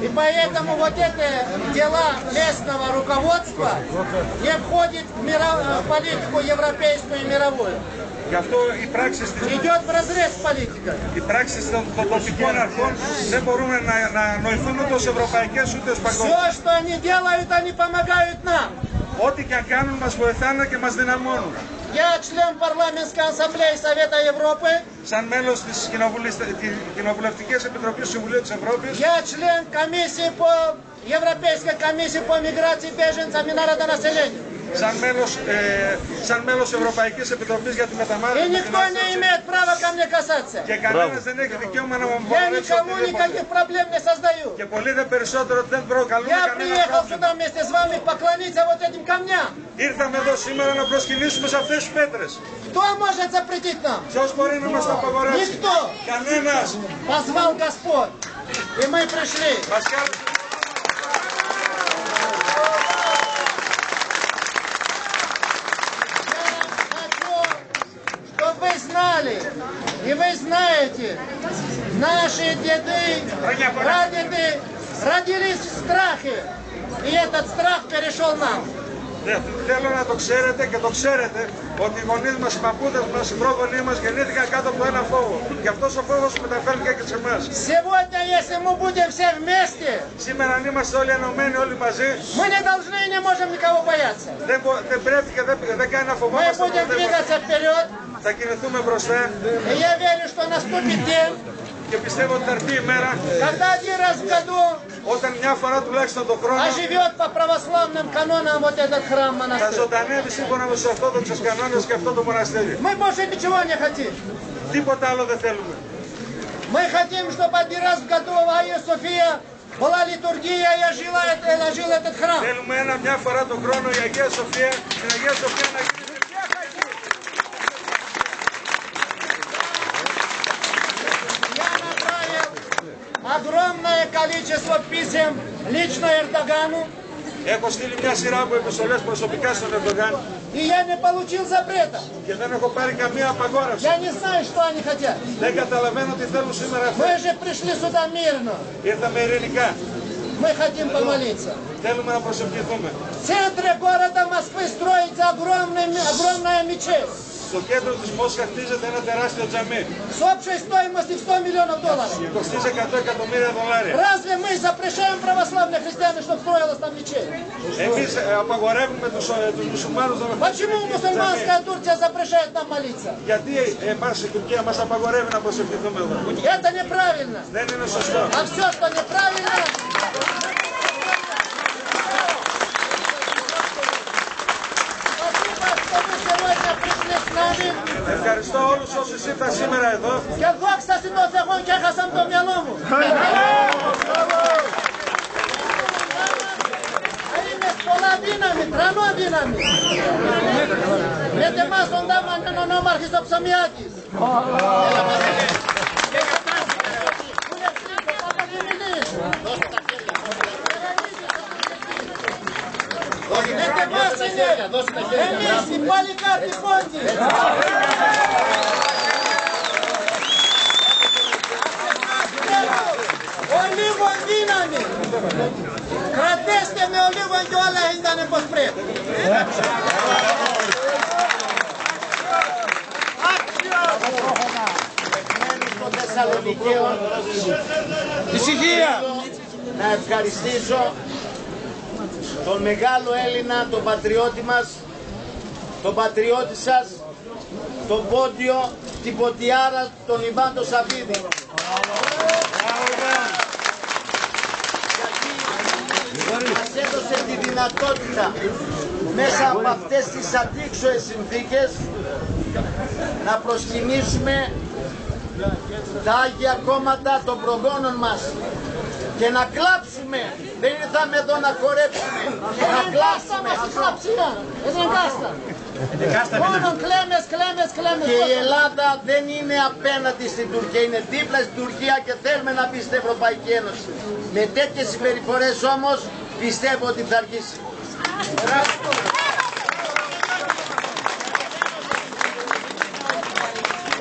И поэтому вот это дела местного руководства не входит в политику европейскую и мировую. Γι' αυτό οι πράξεις Идет вразрез с политикой. των τοπικών αρχών δεν μπορούμε να νοηθούν ούτε ως ευρωπαϊκές ούτε ως παγκόσμιες. Все, что они делают, они помогают нам. Ό,τι και αν κάνουν μας βοηθάνε και μας δυναμώνουν. Я член парламентской ассамблеи Совета Европы. Σαν μέλος της Κοινοβουλευτικής Επιτροπής του Συμβουλίου της Ευρώπης. Я член комиссии по Европейской комиссии по миграции, беженцам и народонаселению. Σαν μέλος Ευρωπαϊκής Επιτροπής για τη μεταμόρφωση. И никто не имеет права ко мне касаться. Και κανένας δεν έχει δικαίωμα να μου Я никому никаких проблем не создаю. Και πολύ δε περισσότερο δεν προκαλούμε Я κανένα приехал πρόβλημα. сюда вместе с вами поклониться вот этим камням. Ήρθαμε εδώ σήμερα να προσκυνήσουμε σε αυτές τις πέτρες. Кто может запретить нам? Ποιος μπορεί να μας τα απαγορεύσει? Никто. Κανένας. Позвал Господь. И мы пришли. Вы знали, и вы знаете, наши деды, прадеды родились в страхе, и этот страх перешел нам. Θέλω να το ξέρετε και το ξέρετε ότι οι γονείς μας, οι παππούδες μας, οι πρόγονείς μας γεννήθηκαν κάτω από ένα φόβο. Και αυτός ο φόβος μεταφέρθηκε και σε εμάς. Сегодня, если мы будем все вместе, σήμερα αν είμαστε όλοι ενωμένοι, όλοι μαζί, мы не должны и не можем никого бояться. Δεν πρέπει και δεν κάνει να Мы φοβόμαστε. будем двигаться вперед. Θα κινηθούμε μπροστά. И я верю, что наступит день, και πιστεύω ότι θα έρθει η μέρα когда один раз в году όταν μια φορά τουλάχιστον το χρόνο оживет по православным канонам вот этот храм θα монастырь. ζωντανεύει σύμφωνα με τους ορθόδοξους κανόνες και αυτό το μοναστήρι. Мы больше ничего не хотим. Τίποτα άλλο δεν θέλουμε. Мы хотим, чтобы один раз в году в Айя София была литургия и ожил этот храм. Θέλουμε μια φορά το χρόνο η Αγία Σοφία, την Αγία Σοφία να γίνει. Огромное количество писем лично Эрдогану. Έχω στείλει μια σειρά από επιστολές προσωπικά στον Ερντογάν. И я не получил запрета. Και δεν έχω πάρει καμία απαγόρευση. Я не знаю, что они хотят. Δεν καταλαβαίνω τι θέλουν σήμερα αυτοί. Мы же пришли сюда мирно. Ήρθαμε ειρηνικά. Мы хотим помолиться. Θέλουμε να προσευχηθούμε. В центре города Москвы строится огромная мечеть. Στο кέντρο της Μόσχας χτίζεται ένα τεράστιο τζαμί. С общей стоимостью $100 миллионов. Κοστίζει $100 εκατομμύρια. Разве мы запрещаем православных христиан, чтобы строилась там мечеть? Εμείς απαγορεύουμε τους μουσουλμάνους να Почему мусульманская Турция запрещает нам молиться? Γιατί εμάς η Τουρκία μας απαγορεύει να προσευχηθούμε εδώ? Это неправильно. Δεν είναι σωστό. А все, что неправильно... Ευχαριστώ όλους όσους ήρθαν σήμερα εδώ. Και δόξα στην ο Θεός και έχασα το μυαλό μου. Είναι πολλά δύναμη, τρανό δύναμη. Με εμάς τον Τάμα είναι ο νόμαρχης ο Ψωμιάκης. Με εμάς είναι εμείς οι παλικάρτοι πόντοι. Ο λίγο δύναμη. Κρατήστε με ο λίγο και όλα ήταν πως πρέπει. Των Θεσσαλονικαίων, ησυχία. Να ευχαριστήσω τον μεγάλο Έλληνα, τον πατριώτη μας, τον πατριώτη σας, τον Πόντιο, την Ποντιάρα, τον Ιβάν Σαββίδη. Γιατί μας έδωσε τη δυνατότητα μέσα από αυτές τις αντίξωες συνθήκες να προσκυνήσουμε τα Άγια Κόμματα των προγόνων μας και να κλάψουμε. Δεν ήρθαμε εδώ να χορέψουμε, να κλάψουμε. Μόνο κλέμες. Και η Ελλάδα δεν είναι απέναντι στην Τουρκία, είναι δίπλα στην Τουρκία και θέλουμε να μπει στην Ευρωπαϊκή Ένωση. Με τέτοιες συμπεριφορές όμως πιστεύω ότι θα αργήσει.